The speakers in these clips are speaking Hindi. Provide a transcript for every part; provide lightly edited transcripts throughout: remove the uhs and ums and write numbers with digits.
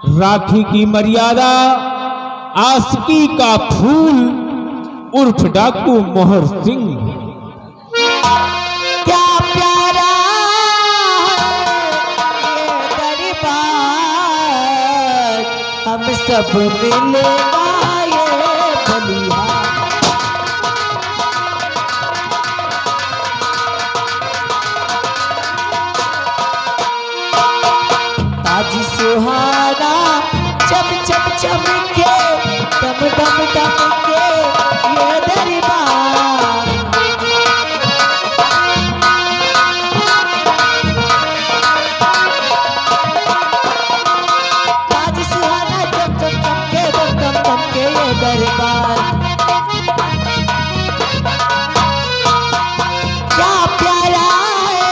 राखी की मर्यादा आशिकी का फूल उर्फ डाकू मोहर सिंह। क्या प्यारा है ये दरबार, हम सब मिलेगा ये बलिहार। ताज सुहाना चम चम चमके, दम दम दमके ये दरबार। ताज सुहाना चम चम चमके, दम दम दमके ये दरबार। क्या प्यारा है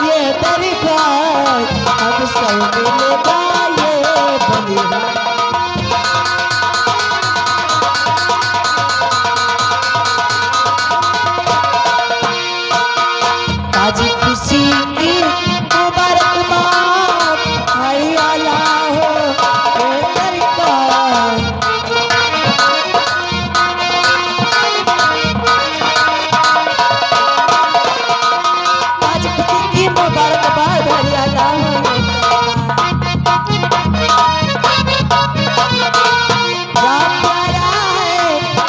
ये दरबार, अब सब मिलेगा ये बलिहार। आज खुशी की मुबारकबाद, हरियाला हो ये दरबार। आज खुशी की मुबारकबाद, हरियाला हो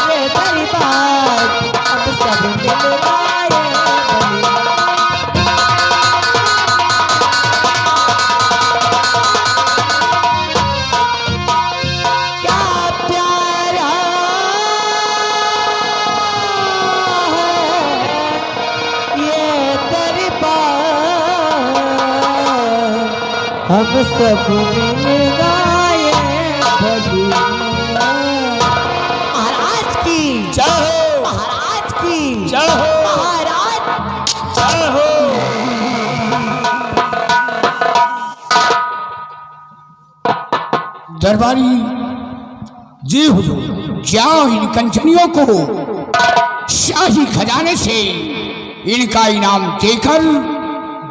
ये दरबार। अब सब मिलेगा ये बलिहार। क्या प्यारा है ये दरबार, हम सब मिलेगा ये बलिहार। महाराज की जय हो, महाराज की जय हो, महाराज। जय हो। दरबारी जी हुजूर, जाओ इन कंचनियों को शाही खजाने से इनका इनाम देकर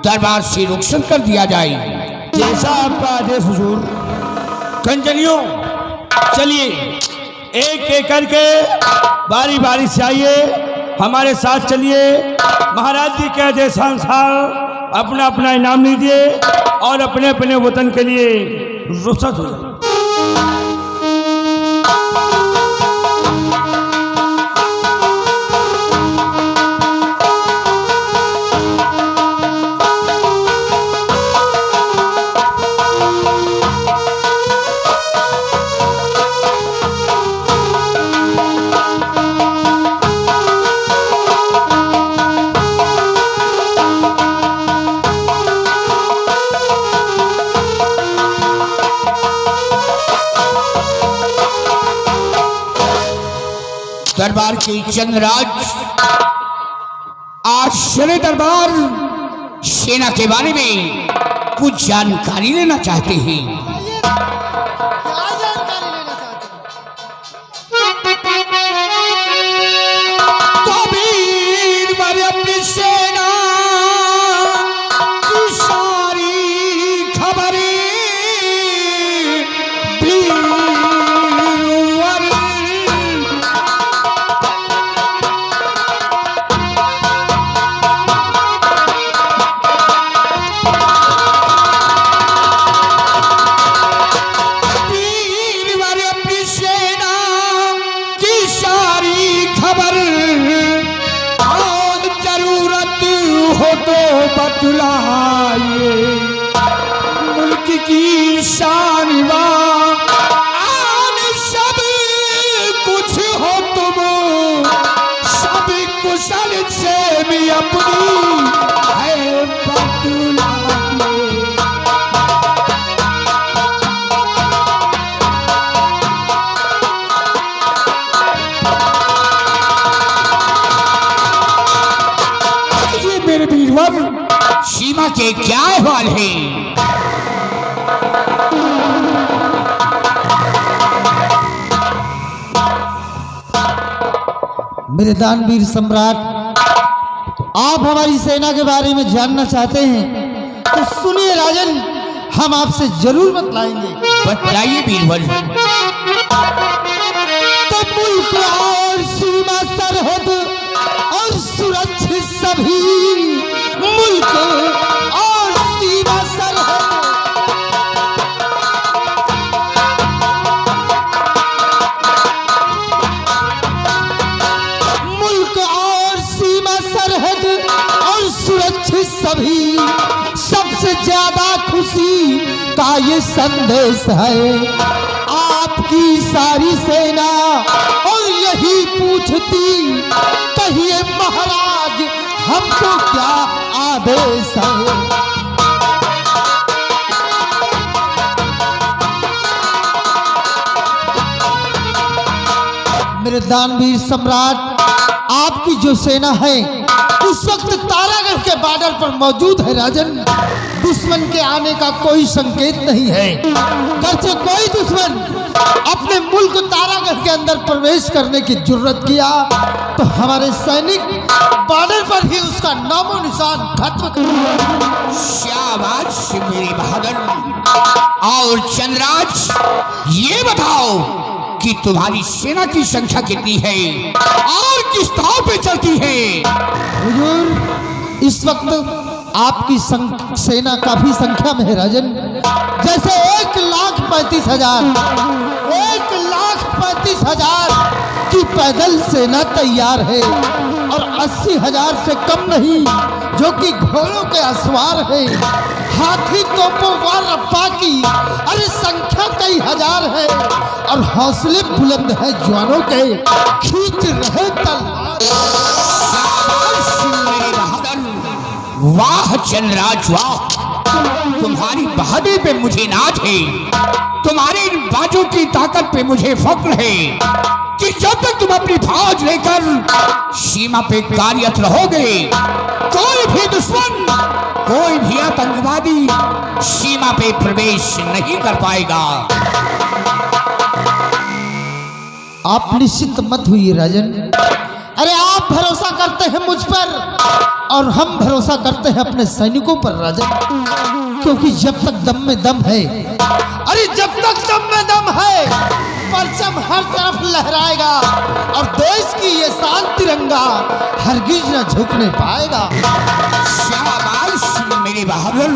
दरबार से रुखसत कर दिया जाए। जैसा आपका आदेश हुजूर। कंजनियों, चलिए एक एक करके बारी बारी से आइए, हमारे साथ चलिए। महाराज जी के आदेशानुसार अपना अपना इनाम लीजिए और अपने अपने वतन के लिए रुखसत हो जाइए। दरबार के चंद्रराज आश्चर्य दरबार सेना के बारे में कुछ जानकारी लेना चाहते हैं। क्या जानकारी लेना चाहते हैं? तो वीरवर अपनी सेना की सारी खबरें बतलाइए, मुल्क की शान आन सब कुछ हो तुम, सब कुशल से भी अपनी है बतलाइए। ये मेरे वीरवर सीमा के क्या अहवाल है? मेरे दानवीर सम्राट, आप हमारी सेना के बारे में जानना चाहते हैं तो सुनिए राजन। हम आपसे जरूर बतलाएंगे। बतलाइए बीरबल। तो मुल्क और सीमा सरहद और सुरक्षित सभी, मुल्क और सीमा सरहद और सुरक्षित सभी, सबसे ज्यादा खुशी का ये संदेश है। आपकी सारी सेना और यही पूछती, कहिए महाराज हमको क्या आदेश है। मेरे दानवीर सम्राट, आपकी जो सेना है उस वक्त तारागढ़ के बॉर्डर पर मौजूद है राजन। दुश्मन के आने का कोई संकेत नहीं है। करके कोई दुश्मन अपने मुल्क तारागढ़ के अंदर प्रवेश करने की जुर्रत किया तो हमारे सैनिक बॉर्डर पर ही उसका नामो निशान खत्म कर दिया। शाबाश मेरे बहादुर। और चंद्रराज, ये बताओ कि तुम्हारी सेना की संख्या कितनी है और किस दाव पे चलती है? हुजूर, इस वक्त आपकी सेना काफी संख्या में है राजन। जैसे 1,35,000 की पैदल सेना तैयार है और 80,000 से कम नहीं जो कि घोड़ों के असवार है। हाथी तोपों वार रफ्फा की अरे संख्या कई हजार है और हौसले बुलंद है जवानों के, खींच रहे तलवार। वाह चंद्रराज वाह, तुम्हारी बहादुरी पे मुझे नाज है। तुम्हारे इन बाजों की ताकत पे मुझे फख्र है कि जब तक तुम अपनी फौज लेकर सीमा पे कार्यरत रहोगे, कोई भी दुश्मन, कोई भी आतंकवादी सीमा पे प्रवेश नहीं कर पाएगा। आप निश्चिंत मत हुई राजन। अरे आप भरोसा करते हैं मुझ पर और हम भरोसा करते हैं अपने सैनिकों पर राजन, क्योंकि जब तक दम में दम है, अरे जब तक दम में दम है, परचम हर तरफ लहराएगा और देश की ये शान तिरंगा हरगिज न झुकने पाएगा। शाबाश मेरे बहादुर।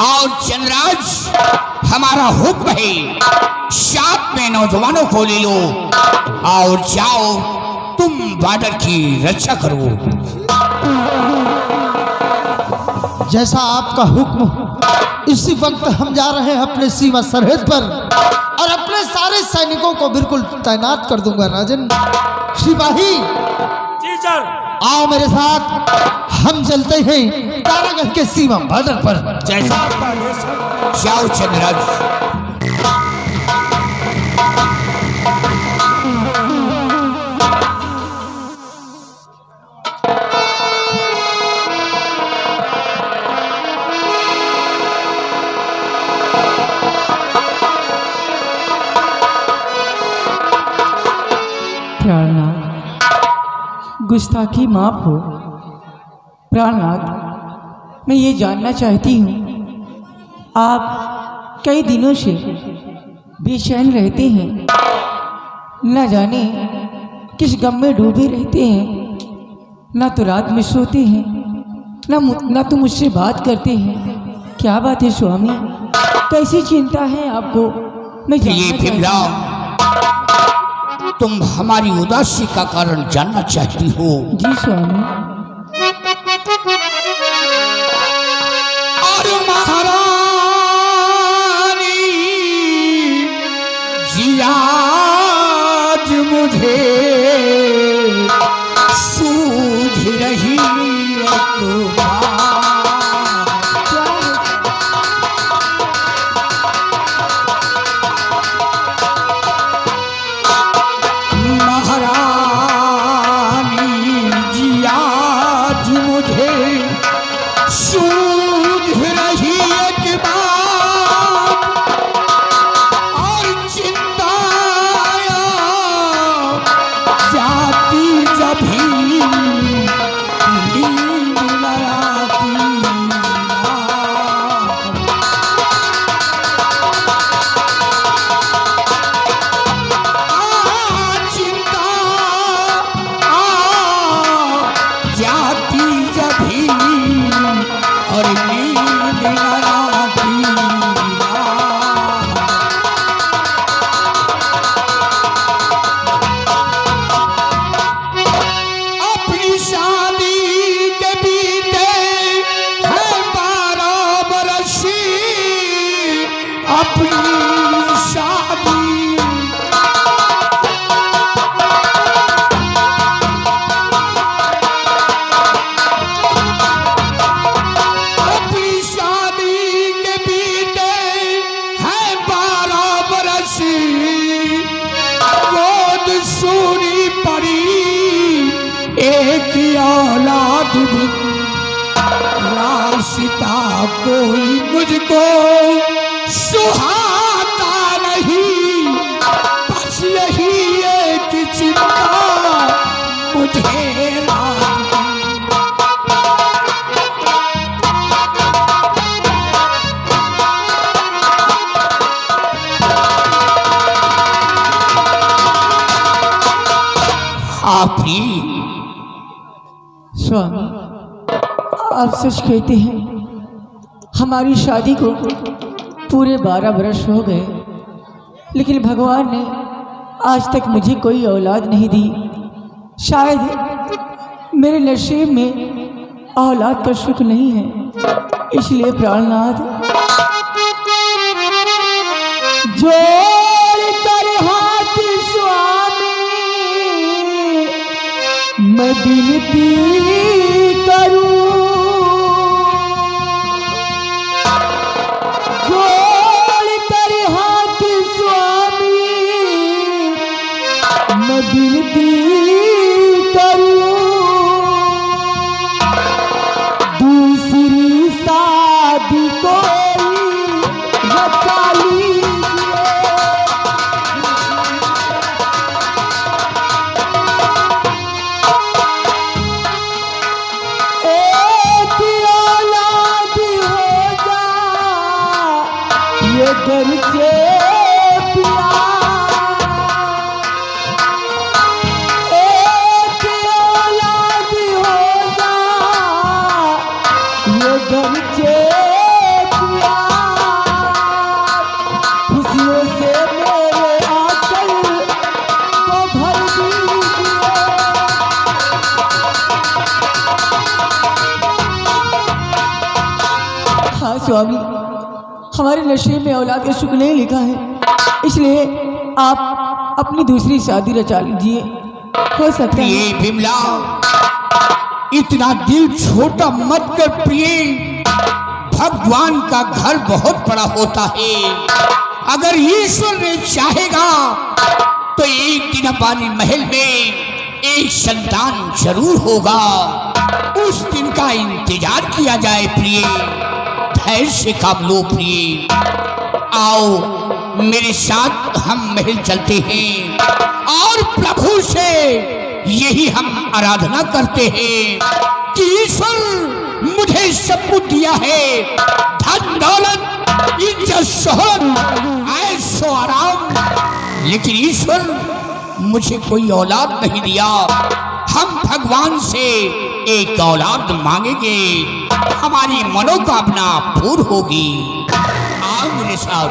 और चंद्रराज, हमारा हुक्म है, साथ में नौजवानों को ले लो और जाओ तुम बॉर्डर की रक्षा करो। जैसा आपका हुक्म। इसी वक्त हम जा रहे हैं अपने सीमा सरहद पर और अपने सारे सैनिकों को बिल्कुल तैनात कर दूंगा राजन। सिपाही जी सर। आओ मेरे साथ, हम चलते हैं तारागढ़ के सीमा बॉर्डर पर। जैसा आपका आदेश है। जाओ चंद्रराज। प्राणनाथ, गुस्ताखी माफ हो। प्राणनाथ, मैं ये जानना चाहती हूँ, आप कई दिनों से बेचैन रहते हैं, न जाने किस गम में डूबे रहते हैं, ना तो रात में सोते हैं, ना तो मुझसे बात करते हैं। क्या बात है स्वामी, कैसी चिंता है आपको? मैं ये जानना भीमराव, चाहती हूँ। तुम हमारी उदासी का कारण जानना चाहती हो? जी स्वामी। और महारानी जी आज मुझे सूझ रही महारानी जी अपनी शादी के बीते हैं 12 बरस गोद सूनी पड़ी एक औलाद भी रास्ता कोई मुझको सुहाता नहीं बस यही एक चिंता मुझे आप ही स्वामी, आप सच कहते हैं। हमारी शादी को पूरे 12 वर्ष हो गए, लेकिन भगवान ने आज तक मुझे कोई औलाद नहीं दी। शायद मेरे नसीब में औलाद का सुख नहीं है, इसलिए प्राणनाथ जोड़ कर हाथ स्वामी मैं विनती करूं, जोड़ कर हाथ स्वामी मैं विनती करूं, दूसरी शादी कोई रचा लीजिए। एक औलाद हो जा ये घर से एक औलाद हो जा ये घर से खुशियों से मेरे आंचल को भर दीजिए। हाँ स्वामी, हमारे नशे में औलाद का सुख नहीं लिखा है, इसलिए आप अपनी दूसरी शादी रचा लीजिए। हो सकता है। प्रिय बिमला, इतना दिल छोटा मत कर प्रिय। भगवान का घर बहुत बड़ा होता है। अगर ईश्वर ने चाहेगा तो एक दिन हमारे महल में एक संतान जरूर होगा। उस दिन का इंतजार किया जाए प्रिय। धैर्य से काम लो प्रिय। आओ मेरे साथ हम महल चलते हैं और प्रभु से यही हम आराधना करते हैं कि ईश्वर मुझे सब कुछ दिया है, धन दौलत इज्जत शोहरत ऐशो आराम, लेकिन ईश्वर मुझे कोई औलाद नहीं दिया। हम भगवान से एक औलाद मांगेंगे, हमारी मनोकामना पूर्ण होगी। आओ मेरे साथ।